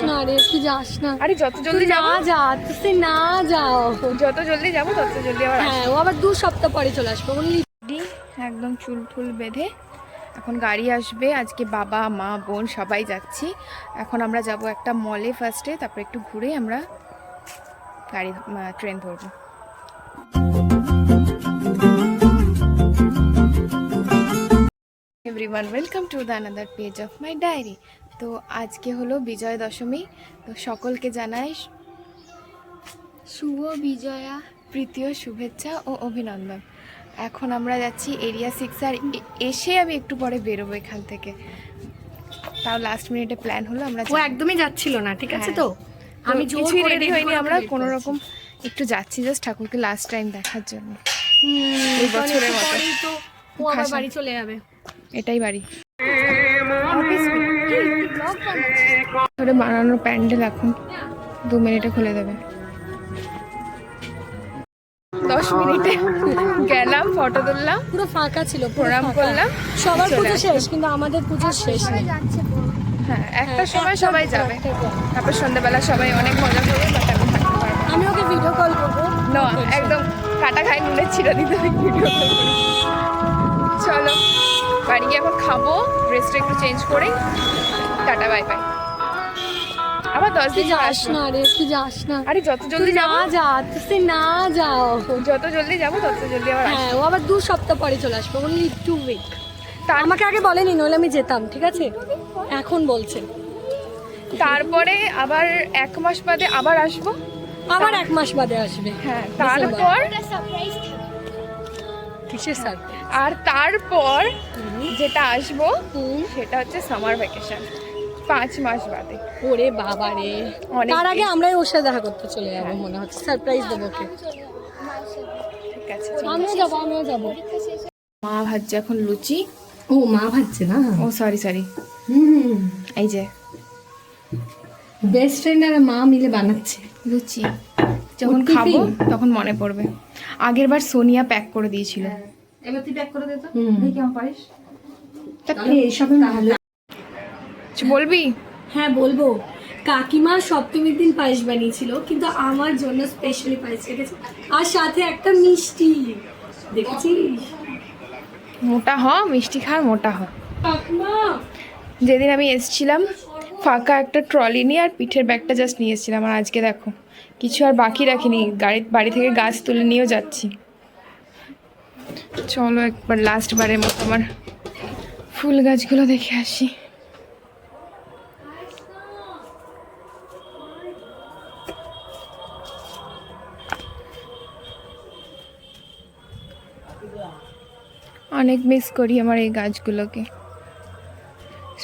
না রে, তুই যাস না। আরে যত জলদি না যা, তুই না যাও। যত জলদি যাবো তত জলদি আবার হ্যাঁ, ও আবার 2 সপ্তাহ পরে চলে আসবে। একদম চুল ফুল বেঁধে এখন গাড়ি আসবে। আজকে বাবা মা বোন সবাই যাচ্ছি। এখন আমরা যাব একটা মলে ফার্স্টে, তারপর একটু ঘুরে আমরা ট্রেন ধরবো। Everyone, welcome to the another page of my diary. তো আজকে হলো বিজয় দশমী। তো সকলকে জানাই শুভ বিজয়া, প্রীতীয় শুভেচ্ছা ও অভিনন্দন। এখন আমরা যাচ্ছি এরিয়া 6 আর এসে আমি একটু পরে বেরোবো এখান থেকে। তাও লাস্ট মিনিটে প্ল্যান হলো আমরা ও একদমই যাচ্ছিল না, ঠিক আছে? তো আমি জোর কিছুই করে রেডি হইনি, আমরা wait কোনো করছি। রকম একটু যাচ্ছি জাস্ট ঠাকুরকে লাস্ট টাইম দেখার জন্য। এই বছরের মতো। পরেই তো ও আবার ভাষা। বাড়ি চলে যাবে। এটাই বাড়ি। ধরে বানানো প্যান্ডেল এখন 2 মিনিটে খুলে দেবে। 10 মিনিটে গেলাম, ফটো তুললাম, পুরো ফাঁকা ছিল, প্রণাম করলাম, সবার চলে পুজো আসলাম। শেষ, কিন্তু আমাদের পুজো শেষ নেই। হ্যাঁ, একটা সময় সবাই যাবে, তারপর সন্ধ্যাবেলা সবাই অনেক মজা করবে, বাট আমি থাকতে পারবো না। আমি ওকে ভিডিও কল করবো। না, একদম কাটা খাই নুনের ছিঁড়া দিতে হয় ভিডিও কল করে। চলো বাড়ি গিয়ে এখন খাবো, ড্রেসটা একটু চেঞ্জ করে টাটা বাই বাই। আবার 10 তুই দিন যাস আসবো। না রে, তুই যাস না। আরে যত জলদি তুই যাবো, না যা, তুই না যাও। যত জলদি যাবো তত জলদি আবার আসবো। হ্যাঁ, ও আবার 2 সপ্তাহ পরে চলে আসবে, অনলি 2 উইক। আমাকে আগে বলেনি, নইলে আমি যেতাম, ঠিক আছে? এখন বলছে তারপরে আবার 1 মাস বাদে আবার আসবো। আবার 1 মাস বাদে আসবে। হ্যাঁ, তারপর কিসের স্যার? আর তারপর যেটা আসবো সেটা হচ্ছে সামার ভ্যাকেশন 5 মাস বাদে। ওরে বাবা রে, অনেক তার আগে দিন। আমরাই ওর সাথে দেখা করতে চলে যাবো মনে হচ্ছে, সারপ্রাইজ দেবো ওকে। ঠিক আছে, আমিও যাবো। মা ভাজছে এখন লুচি। ও মা ভাবছে না? ও সরি, এই যে বেস্ট ফ্রেন্ড আর মা মিলে বানাচ্ছে লুচি। যখন ওর খাবো টিফিন? তখন মনে পড়বে। আগের বার সোনিয়া প্যাক করে দিয়েছিল। এবার তুই প্যাক করে দে তো, হুম। দেখি আমার পারিস। তাহলে এইসব তাহলে কিছু বলবি? হ্যাঁ বলবো। কাকিমা সপ্তমীর দিন পায়েস বানিয়েছিল, কিন্তু আমার জন্য স্পেশালি পায়েস রেখেছে, আর সাথে একটা মিষ্টি। দেখেছিস? মোটা হ, মিষ্টি খা, মোটা হ। কাকিমা যেদিন আমি এসেছিলাম ফাঁকা একটা ট্রলি নিয়ে আর পিঠের ব্যাগটা জাস্ট নিয়ে এসেছিলাম, আর আজকে দেখো কিছু আর বাকি রাখিনি, বাড়ি থেকে গাছ তুলে নিয়েও যাচ্ছি। চলো একবার লাস্ট বারের মতো আমার ফুল গাছগুলো দেখে আসি। অনেক মিস করি আমার এই গাছগুলোকে,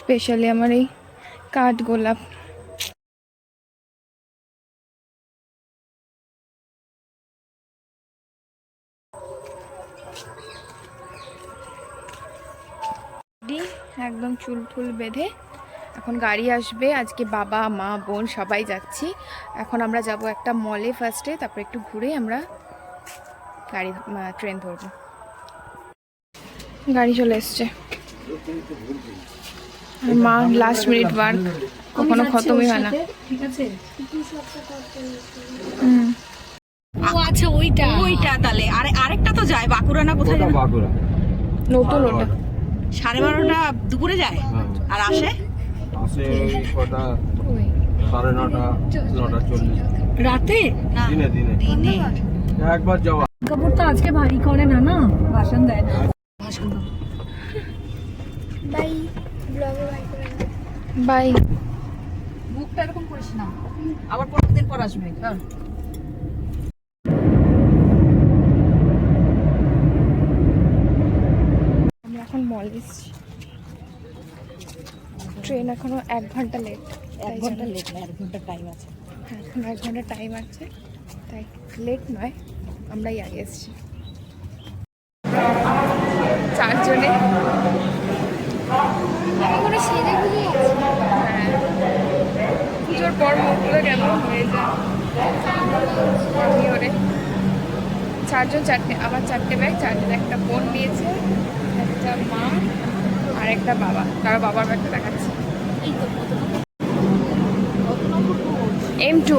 স্পেশালি আমার এই কাঠ গোলাপ। একদম চুল ফুল বেঁধে এখন গাড়ি আসবে। আজকে বাবা মা বোন সবাই যাচ্ছি। এখন আমরা যাব একটা মলে ফার্স্টে, তারপর একটু ঘুরে আমরা ট্রেন ধরবো। গাড়ি চলে এসছে। আর মা লাস্ট মিনিট ওয়ার্ক কখনো খতমই হয় না। ঠিক আছে। হুম। ও আচ্ছা, ওইটা তাহলে আরেকটা তো যায় বাঁকুড়া না কোথায় যায়? বাঁকুড়া নতুন ওটা 12:30 দুপুরে যায় আর আসে আসে কটা 9:30 9:40 রাতে। দিনে দিনে দিনে একবার যাওয়া। কাপড় তো আজকে ভারী করে না, না ভাষণ দেয় না। বাই। বুকটা এরকম করিস না, আবার পরের দিন পর আসবে। হ্যাঁ আমি এখন মল এসেছি। ট্রেন এখনো 1 ঘন্টা লেট। 1 ঘন্টা লেট না, 1 ঘন্টা টাইম আছে। হ্যাঁ, এখন 1 ঘন্টা টাইম আছে, তাই লেট নয়, আমরাই আগে এসেছি। 4 জনে হ্যাঁ, পুজোর পর মুখগুলো কেমন হয়ে যায়। আমি ওরে 4 জন 4টে, আমার 4টে ব্যাগ, 4 জন, একটা বোন নিয়েছে, একটা মা আর একটা বাবা। কারো বাবার ব্যাগটা দেখাচ্ছি। M2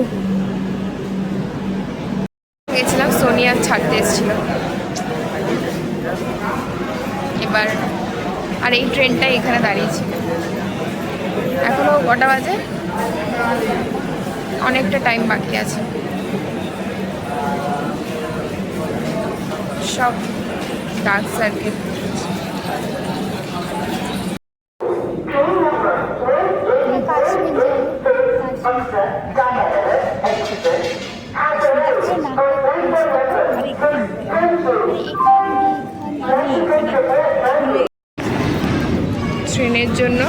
গেছিলাম, সোনিয়া ছাড়তে এসেছিল। এবার আর এই ট্রেনটাই এখানে দাঁড়িয়েছিল। এখনো কটা বাজে, অনেকটা টাইম বাকি আছে। সব ডার্ক সার্কেল। ট্রেনের জন্য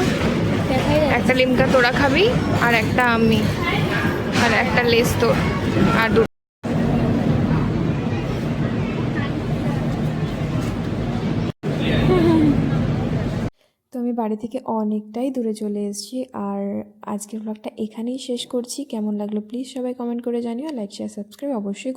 একটা লিমকা তোরা খাবি, আর একটা আমি, আর একটা লেস তোর, আর দুটো। তো আমি বাড়ি থেকে অনেকটাই দূরে চলে এসেছি, আর আজকের ব্লগটা এখানেই শেষ করছি। কেমন লাগলো প্লিজ সবাই কমেন্ট করে জানিও, লাইক শেয়ার সাবস্ক্রাইব অবশ্যই করো।